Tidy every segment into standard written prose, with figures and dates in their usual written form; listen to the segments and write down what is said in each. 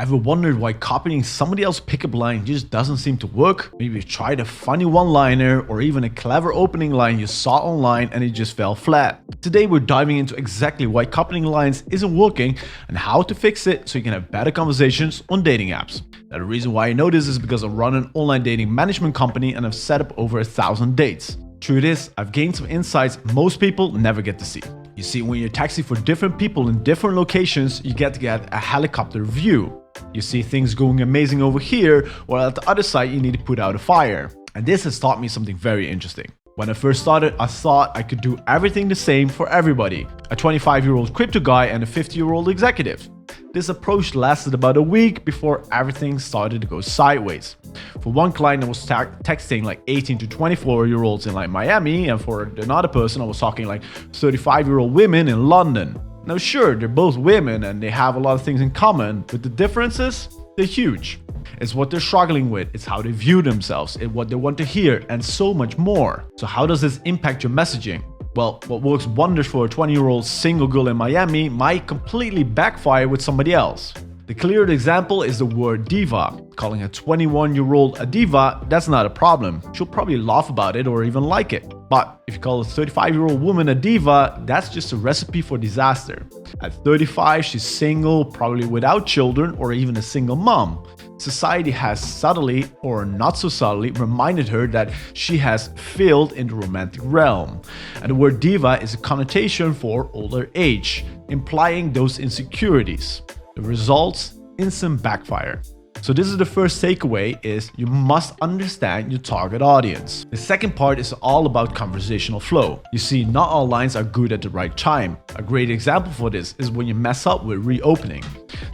Ever wondered why copying somebody else's pickup line just doesn't seem to work? Maybe you tried a funny one-liner or even a clever opening line you saw online and it just fell flat. Today we're diving into exactly why copying lines isn't working and how to fix it so you can have better conversations on dating apps. Now the reason why I know this is because I run an online dating management company and I've set up over 1,000 dates. Through this, I've gained some insights most people never get to see. You see, when you're texting for different people in different locations, you get a helicopter view. You see things going amazing over here, while at the other side you need to put out a fire. And this has taught me something very interesting. When I first started, I thought I could do everything the same for everybody. A 25-year-old crypto guy and a 50-year-old executive. This approach lasted about a week before everything started to go sideways. For one client, I was texting like 18 to 24-year-olds in like Miami, and for another person, I was talking like 35-year-old women in London. Now sure, they're both women and they have a lot of things in common, but the differences, they're huge. It's what they're struggling with, it's how they view themselves, it's what they want to hear, and so much more. So how does this impact your messaging? Well, what works wonders for a 20-year-old single girl in Miami might completely backfire with somebody else. The clear example is the word diva. Calling a 21-year-old a diva, that's not a problem. She'll probably laugh about it or even like it. But if you call a 35-year-old woman a diva, that's just a recipe for disaster. At 35, she's single, probably without children or even a single mom. Society has subtly, or not so subtly, reminded her that she has failed in the romantic realm. And the word diva is a connotation for older age, implying those insecurities. The results? Instant backfire. So this is the first takeaway, is you must understand your target audience. The second part is all about conversational flow. You see, not all lines are good at the right time. A great example for this is when you mess up with reopening.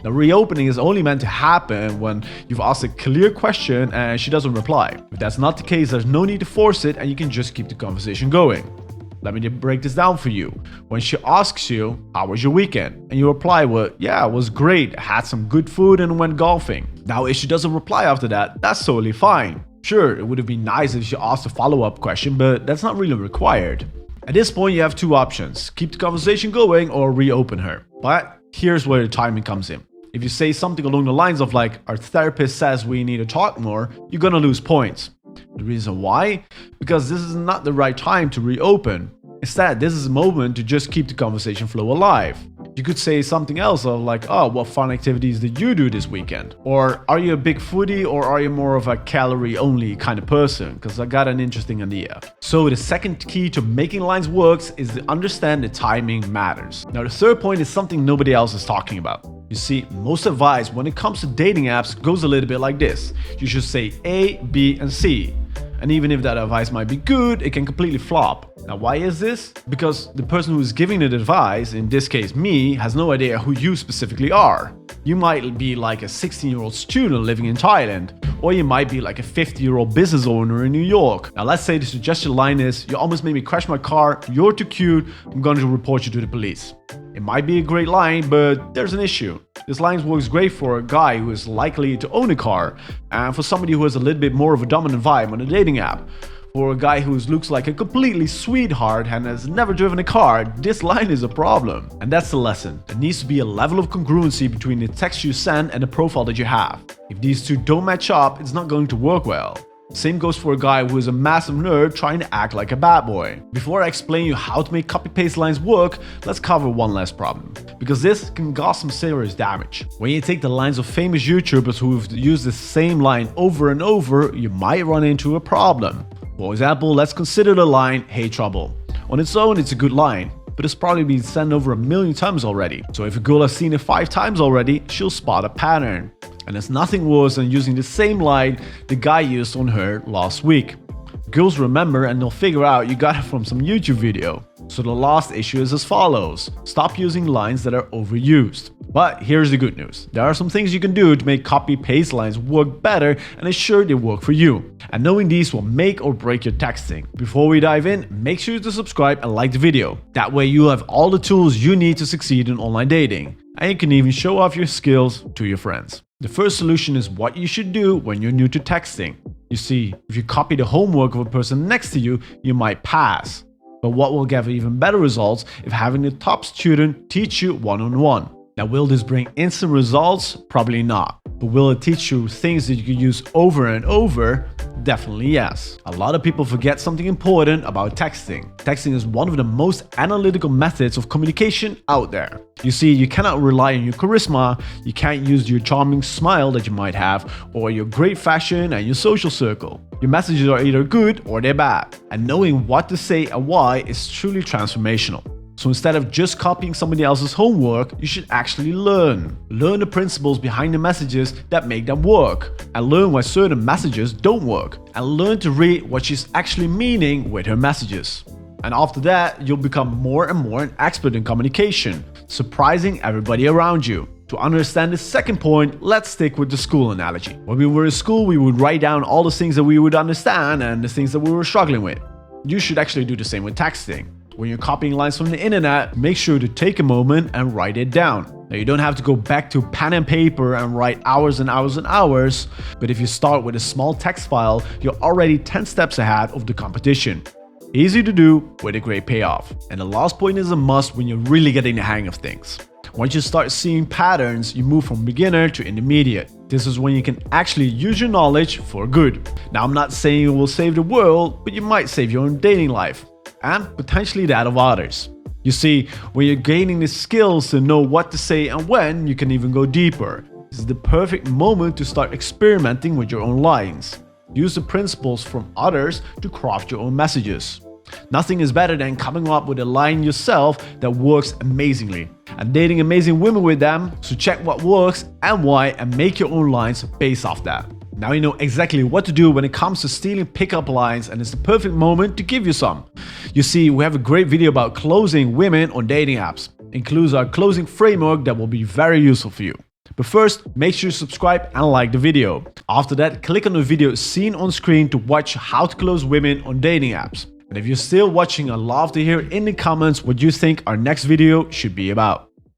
Now reopening is only meant to happen when you've asked a clear question and she doesn't reply. If that's not the case, there's no need to force it and you can just keep the conversation going. Let me break this down for you. When she asks you, how was your weekend? And you reply with, yeah, it was great. I had some good food and went golfing. Now, if she doesn't reply after that, that's totally fine. Sure, it would have been nice if she asked a follow-up question, but that's not really required. At this point, you have two options. Keep the conversation going or reopen her. But here's where the timing comes in. If you say something along the lines of like, our therapist says we need to talk more, you're gonna lose points. The reason why? Because this is not the right time to reopen. Instead, this is a moment to just keep the conversation flow alive. You could say something else of like, oh, what fun activities did you do this weekend? Or are you a big foodie or are you more of a calorie-only kind of person? Because I got an interesting idea. So the second key to making lines work is to understand the timing matters. Now the third point is something nobody else is talking about. You see, most advice when it comes to dating apps goes a little bit like this. You should say A, B, and C. And even if that advice might be good, it can completely flop. Now why is this? Because the person who is giving the advice, in this case me, has no idea who you specifically are. You might be like a 16-year-old student living in Thailand, or you might be like a 50-year-old business owner in New York. Now let's say the suggestion line is, you almost made me crash my car, you're too cute, I'm going to report you to the police. It might be a great line, but there's an issue. This line works great for a guy who is likely to own a car, and for somebody who has a little bit more of a dominant vibe on a dating app. For a guy who looks like a completely sweetheart and has never driven a car, this line is a problem. And that's the lesson. There needs to be a level of congruency between the text you send and the profile that you have. If these two don't match up, it's not going to work well. Same goes for a guy who is a massive nerd trying to act like a bad boy. Before I explain you how to make copy-paste lines work, let's cover one last problem. Because this can cause some serious damage. When you take the lines of famous YouTubers who've used the same line over and over, you might run into a problem. For example, let's consider the line, hey trouble. On its own, it's a good line, but it's probably been sent over 1,000,000 times already. So if a girl has seen it 5 times already, she'll spot a pattern. And there's nothing worse than using the same line the guy used on her last week. Girls remember and they'll figure out you got it from some YouTube video. So the last issue is as follows. Stop using lines that are overused. But here's the good news. There are some things you can do to make copy-paste lines work better and ensure they work for you. And knowing these will make or break your texting. Before we dive in, make sure to subscribe and like the video. That way you'll have all the tools you need to succeed in online dating. And you can even show off your skills to your friends. The first solution is what you should do when you're new to texting. You see, if you copy the homework of a person next to you, you might pass. But what will give even better results if having the top student teach you one-on-one. Now, will this bring instant results? Probably not. But will it teach you things that you can use over and over? Definitely yes. A lot of people forget something important about texting. Texting is one of the most analytical methods of communication out there. You see, you cannot rely on your charisma, you can't use your charming smile that you might have, or your great fashion and your social circle. Your messages are either good or they're bad. And knowing what to say and why is truly transformational. So instead of just copying somebody else's homework, you should actually learn. Learn the principles behind the messages that make them work. And learn why certain messages don't work. And learn to read what she's actually meaning with her messages. And after that, you'll become more and more an expert in communication, surprising everybody around you. To understand the second point, let's stick with the school analogy. When we were in school, we would write down all the things that we would understand and the things that we were struggling with. You should actually do the same with texting. When you're copying lines from the internet, make sure to take a moment and write it down. Now, you don't have to go back to pen and paper and write hours and hours and hours, but if you start with a small text file, you're already 10 steps ahead of the competition. Easy to do with a great payoff. And the last point is a must when you're really getting the hang of things. Once you start seeing patterns, you move from beginner to intermediate. This is when you can actually use your knowledge for good. Now, I'm not saying you will save the world, but you might save your own dating life. And potentially that of others. You see, when you're gaining the skills to know what to say and when, you can even go deeper. This is the perfect moment to start experimenting with your own lines. Use the principles from others to craft your own messages. Nothing is better than coming up with a line yourself that works amazingly and dating amazing women with them, so check what works and why and make your own lines based off that. Now you know exactly what to do when it comes to stealing pickup lines, and it's the perfect moment to give you some. You see, we have a great video about closing women on dating apps. It includes our closing framework that will be very useful for you. But first, make sure you subscribe and like the video. After that, click on the video seen on screen to watch how to close women on dating apps. And if you're still watching, I'd love to hear in the comments what you think our next video should be about.